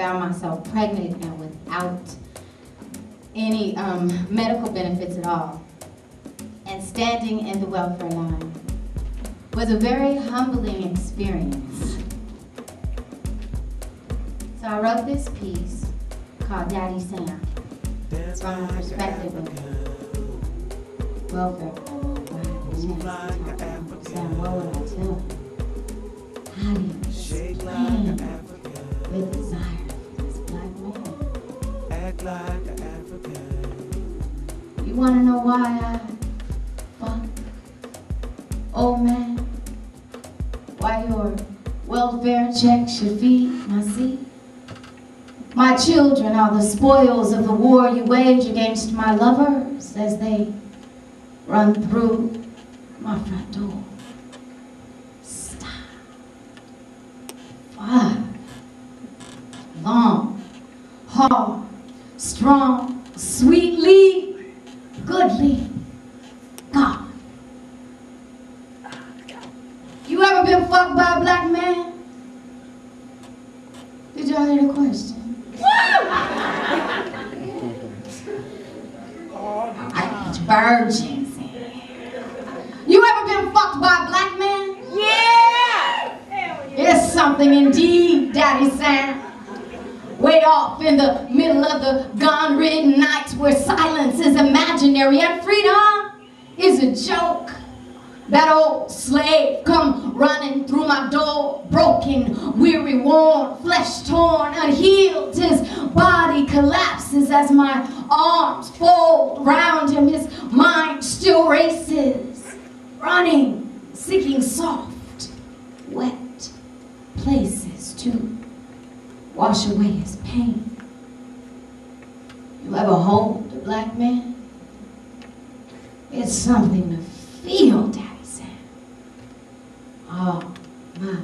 found myself pregnant and without any medical benefits at all. And standing in the welfare line was a very humbling experience. So I wrote this piece called Daddy Sam from the perspective of welfare. Sam, what would I tell him? How do you explain the desire for this black man? Act like an African. You want to know why I fuck? Old man? Why your welfare check should feed my seed? My children are the spoils of the war you wage against my lovers as they run through my front door. Stop. 5. Long, hard, strong, sweetly, goodly, God. You ever been fucked by a black man? Did y'all hear the question? I teach virgins. You ever been fucked by a black man? Yeah! It's something indeed, Daddy Sam. Way off in the middle of the gun-ridden nights where silence is imaginary and freedom is a joke. That old slave come running through my door, broken, weary, worn, flesh torn, unhealed. His body collapses as my arms fold round him. His mind still races, running, seeking soft, wet places to wash away his pain. You ever hold a black man? It's something to feel, Daddy Sam. Oh, my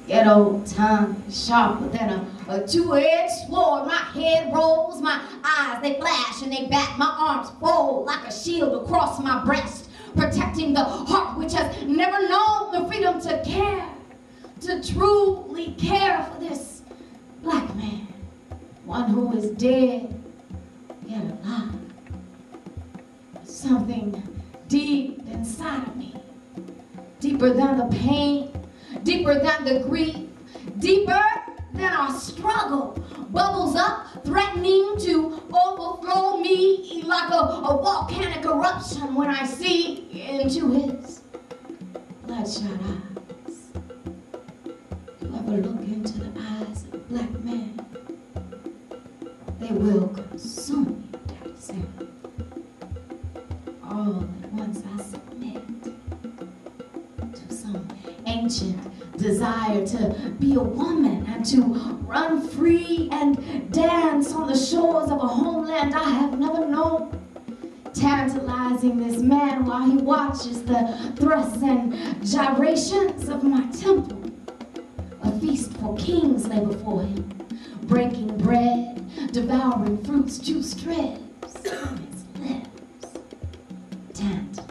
ghetto tongue is sharper than a two-edged sword. My head rolls, my eyes, they flash and they bat. My arms fold like a shield across my breast, protecting the heart which has never known the freedom to care, to truly care for this black man, one who is dead yet alive. Something deep inside of me, deeper than the pain, deeper than the grief, deeper than our struggle, bubbles up, threatening to overflow me like a volcanic eruption when I see into his bloodshot eyes. You ever look into the eyes of a black man? They will consume you, Daddy Sam. All at once I submit to some ancient desire to be a woman and to run free and dance on the shores of a homeland I have never known, tantalizing this man while he watches the thrusts and gyrations of my temple. A feast for kings lay before him, breaking bread, devouring fruits, juice dregs from his lips. Tantalized,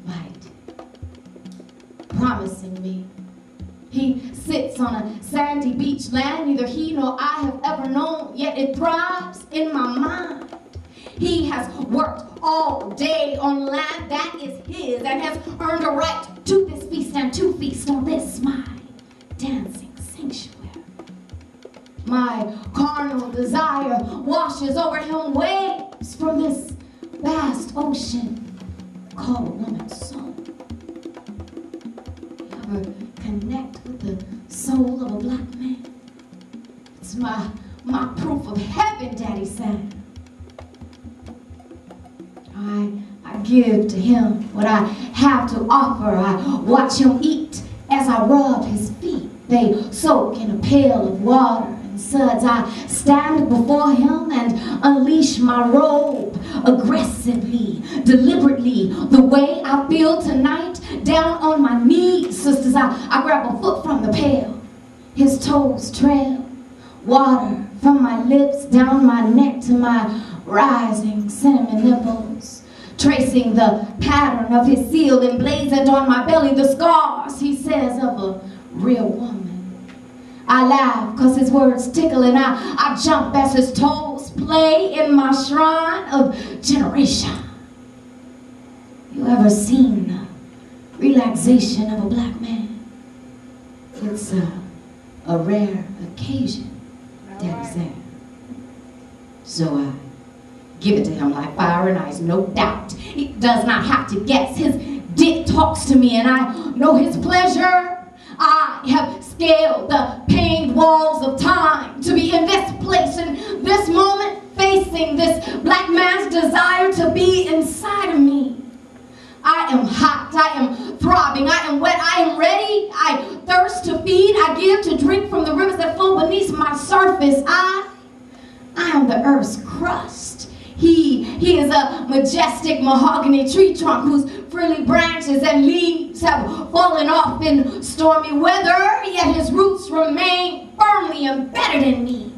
light, promising me. He sits on a sandy beach land neither he nor I have ever known, yet it thrives in my mind. He has worked all day on land that is his and has earned a right to this feast and to feast on this, my dancing sanctuary. My carnal desire washes over him waves from this vast ocean called a woman's soul. You ever connect with the soul of a black man? It's my proof of heaven, Daddy Sam. I give to him what I have to offer. I watch him eat as I rub his feet. They soak in a pail of water and suds. I stand before him and unleash my robe aggressively, deliberately, the way I feel tonight, down on my knees, sisters. I grab a foot from the pail. His toes trail water from my lips down my neck to my rising cinnamon nipples, tracing the pattern of his seal emblazoned on my belly, the scars, he says, of a real woman. I I laugh cause his words tickle, and I jump as his toes play in my shrine of generation. You ever seen the relaxation of a black man? It's a rare occasion, Daddy said. So I give it to him like fire and ice, no doubt. He does not have to guess. His dick talks to me and I know his pleasure. I have scaled the pained walls of time to be in this place, in this moment, facing this black man's desire to be inside of me. I am hot, I am throbbing, I am wet, I am ready, I thirst to feed, I give to drink from the rivers that flow beneath my surface. I am the earth's crust. He is a majestic mahogany tree trunk whose frilly branches and leaves have fallen off in stormy weather, yet his roots remain firmly embedded in me.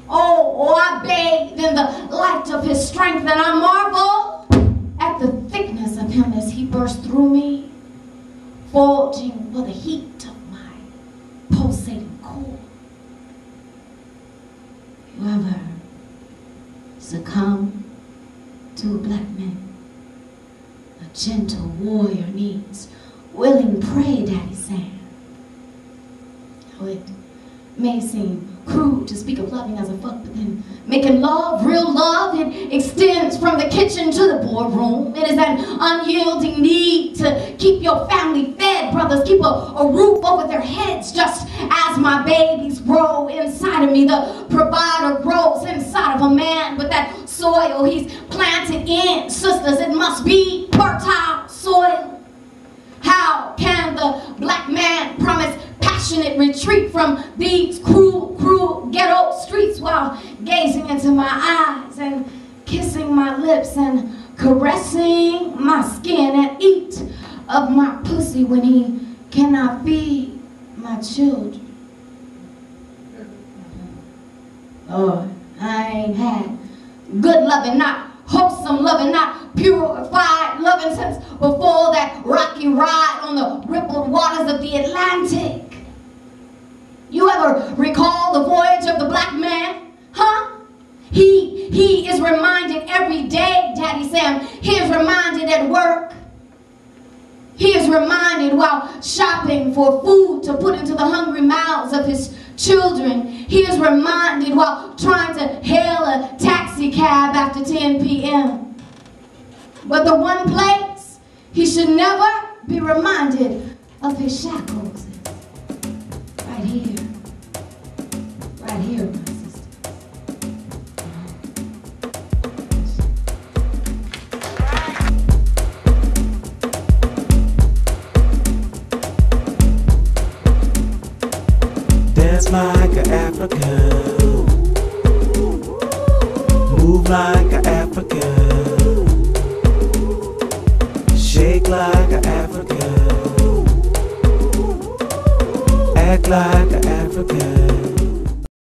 Oh, I bathe in the light of his strength, and I marvel at the thickness of him as he bursts through me, forging for the heat of my pulsating core. You ever succumb to a black man? A gentle warrior needs willing prey, Daddy said. Oh, it may seem crude to speak of loving as a fuck, but then making love, real love, it extends from the kitchen to the boardroom. It is an unyielding need to keep your family fed, brothers. Keep a roof over their heads, just as my babies grow inside of me. The provider grows inside of a man, but that soil he's planted in, sisters, it must be fertile soil. How can the black man promise passionate retreat from these cruel, cruel ghetto streets while gazing into my eyes and kissing my lips and caressing my skin and eat of my pussy when he cannot feed my children? Lord, I ain't had good loving, not wholesome loving, not purified loving since before that rocky ride on the rippled waters of the Atlantic. You ever recall the voyage of the black man? Huh? He is reminded every day, Daddy Sam. He is reminded at work. He is reminded while shopping for food to put into the hungry mouths of his children. He is reminded while trying to hail a taxi cab after 10 p.m. But the one place he should never be reminded of his shackles is right here. Right here, my sister. Dance like an African, move like an African, shake like an African, act like an African.